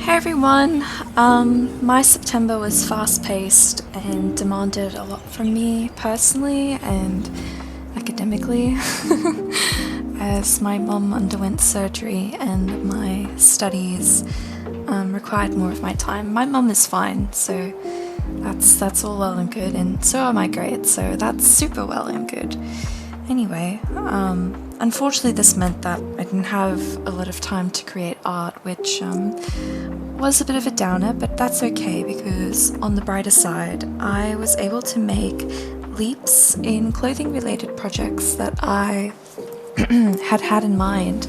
Hey everyone! My September was fast-paced and demanded a lot from me personally and academically as my mum underwent surgery and my studies required more of my time. My mum is fine, so that's all well and good, and so are my grades, so that's super well and good. Anyway, unfortunately this meant that I didn't have a lot of time to create art, which was a bit of a downer, but that's okay because on the brighter side, I was able to make leaps in clothing related projects that I had in mind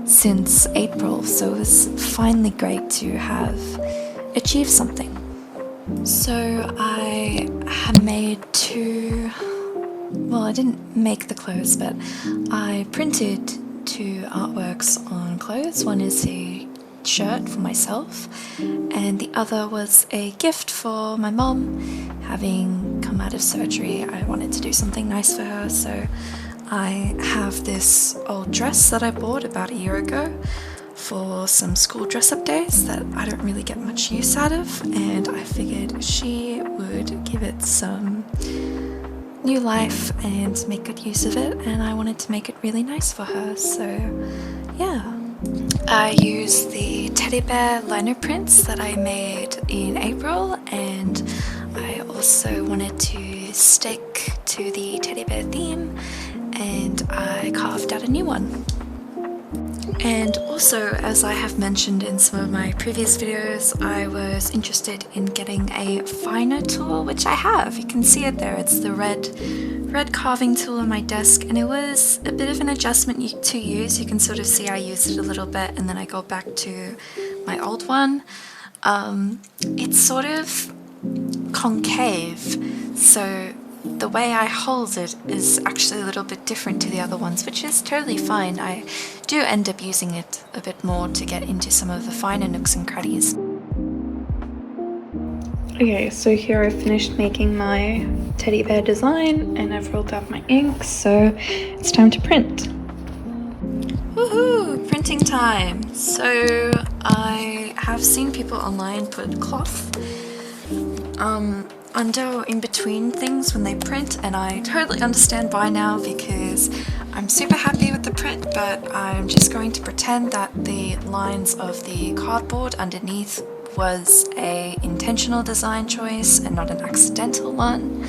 since April, so it was finally great to have achieved something. So I have made I didn't make the clothes, but I printed two artworks on clothes. One is a shirt for myself, and the other was a gift for my mom. Having come out of surgery, I wanted to do something nice for her, so I have this old dress that I bought about a year ago for some school dress-up days that I don't really get much use out of, and I figured she would give it some new life and make good use of it, and I wanted to make it really nice for her, so yeah. I used the teddy bear liner prints that I made in April, and I also wanted to stick to the teddy bear theme, and I carved out a new one. And also, as I have mentioned in some of my previous videos, I was interested in getting a finer tool, which I have. You can see it there. It's the red carving tool on my desk, and it was a bit of an adjustment to use. You can sort of see I used it a little bit and then I go back to my old one. It's sort of concave, so the way I hold it is actually a little bit different to the other ones, which is totally fine. I do end up using it a bit more to get into some of the finer nooks and crannies. Okay, so here I finished making my teddy bear design and I've rolled out my ink, so it's time to print. Woohoo! Printing time! So I have seen people online put cloth under or in between things when they print, and I totally understand why now because I'm super happy with the print, but I'm just going to pretend that the lines of the cardboard underneath was a intentional design choice and not an accidental one.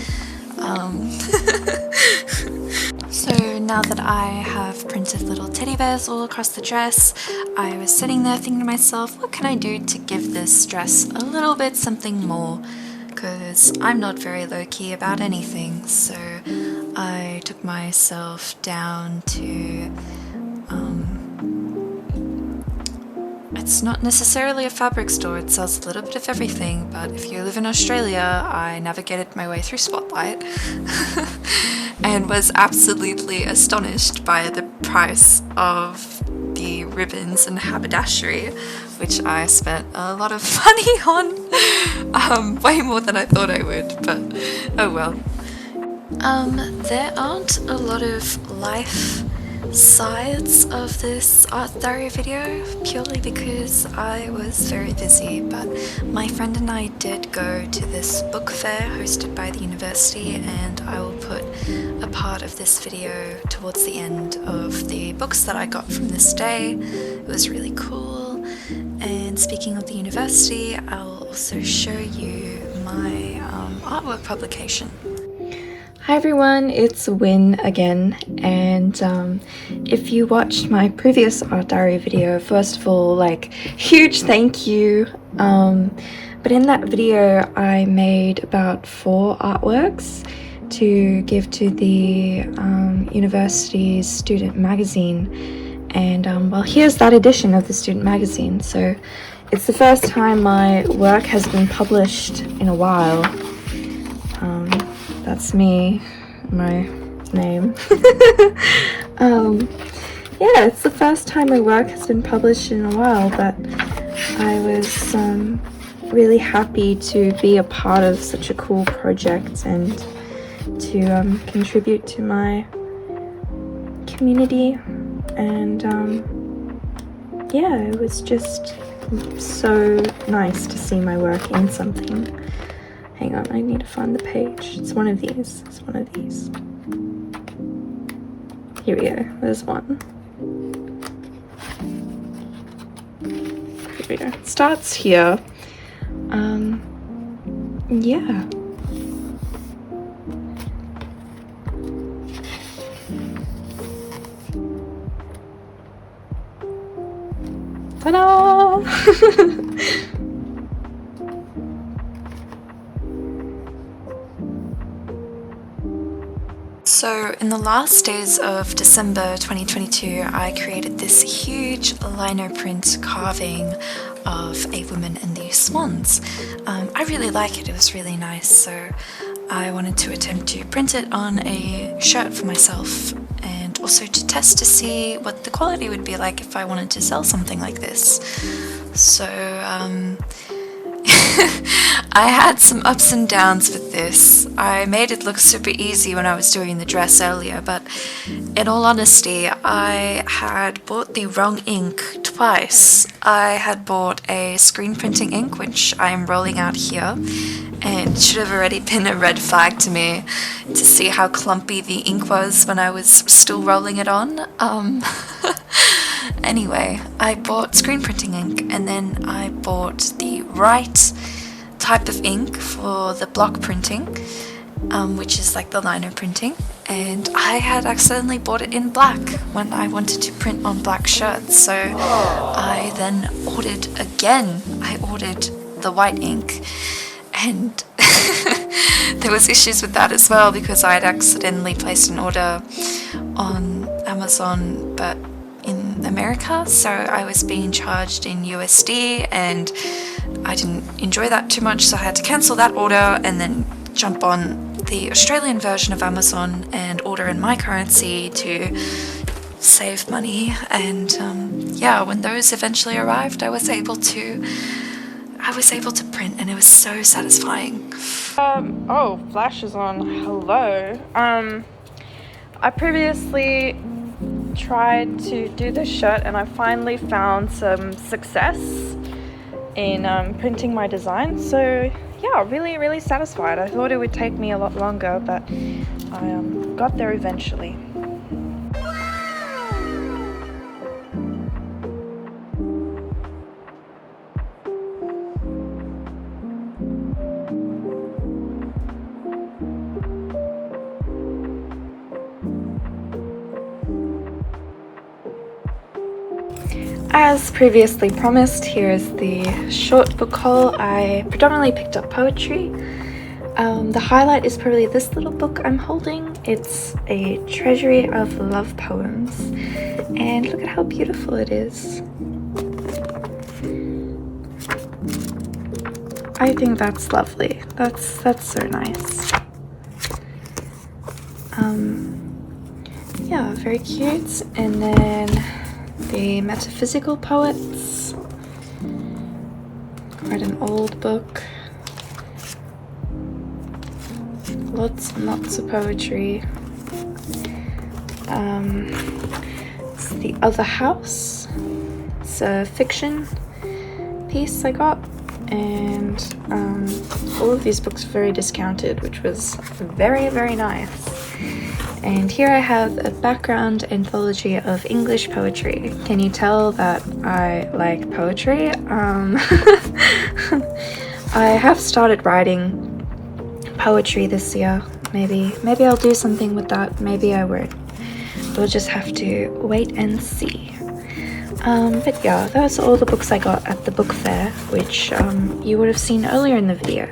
So now that I have printed little teddy bears all across the dress, I was sitting there thinking to myself, what can I do to give this dress a little bit something more? Because I'm not very low-key about anything, so I took myself down to, it's not necessarily a fabric store, it sells a little bit of everything, but if you live in Australia, I navigated my way through Spotlight and was absolutely astonished by the price of the ribbons and haberdashery, which I spent a lot of money on, way more than I thought I would, but oh well. There aren't a lot of life sides of this art diary video, purely because I was very busy, but my friend and I did go to this book fair hosted by the university, and I will put a part of this video towards the end of the books that I got from this day. It was really cool, and speaking of the university, I'll also show you my artwork publication. Hi everyone, it's Win again, and if you watched my previous art diary video, first of all, huge thank you, but in that video I made about 4 artworks to give to the university's student magazine, and well, here's that edition of the student magazine. So it's the first time my work has been published in a while. That's me, my name. Yeah, it's the first time my work has been published in a while, but I was really happy to be a part of such a cool project and to contribute to my community, and yeah, it was just so nice to see my work in something. Hang on, I need to find the page. It's one of these. It's one of these. Here we go. There's one. Here we go. It starts here. Yeah. Ta-da! So in the last days of December 2022, I created this huge lino print carving of a woman and the swans. I really like it, it was really nice, so I wanted to attempt to print it on a shirt for myself and also to test to see what the quality would be like if I wanted to sell something like this. So I had some ups and downs with this. I made it look super easy when I was doing the dress earlier, but in all honesty, I had bought the wrong ink twice. I had bought a screen printing ink, which I am rolling out here, and should have already been a red flag to me to see how clumpy the ink was when I was still rolling it on. Anyway, I bought screen printing ink, and then I bought the right type of ink for the block printing, which is like the lino printing, and I had accidentally bought it in black when I wanted to print on black shirts, so I then ordered again. I ordered the white ink, and there was issues with that as well because I had accidentally placed an order on Amazon but in America, so I was being charged in USD and I didn't enjoy that too much, so I had to cancel that order and then jump on the Australian version of Amazon and order in my currency to save money. And yeah, when those eventually arrived, I was able to print, and it was so satisfying. Oh, flash is on. Hello. I previously tried to do this shirt and I finally found some success in printing my design, so yeah, really satisfied. I thought it would take me a lot longer, but I got there eventually. As previously promised, here is the short book haul. I predominantly picked up poetry. The highlight is probably this little book I'm holding. It's a treasury of love poems, and look at how beautiful it is. I think that's lovely. That's so nice. Yeah, very cute. And then the Metaphysical Poets, quite an old book, lots and lots of poetry. It's The Other House, it's a fiction piece I got, and all of these books were very discounted, which was very nice. And here I have a background anthology of English poetry. Can you tell that I like poetry? I have started writing poetry this year. Maybe I'll do something with that. Maybe I won't. We'll just have to wait and see. But yeah, those are all the books I got at the book fair, which you would have seen earlier in the video.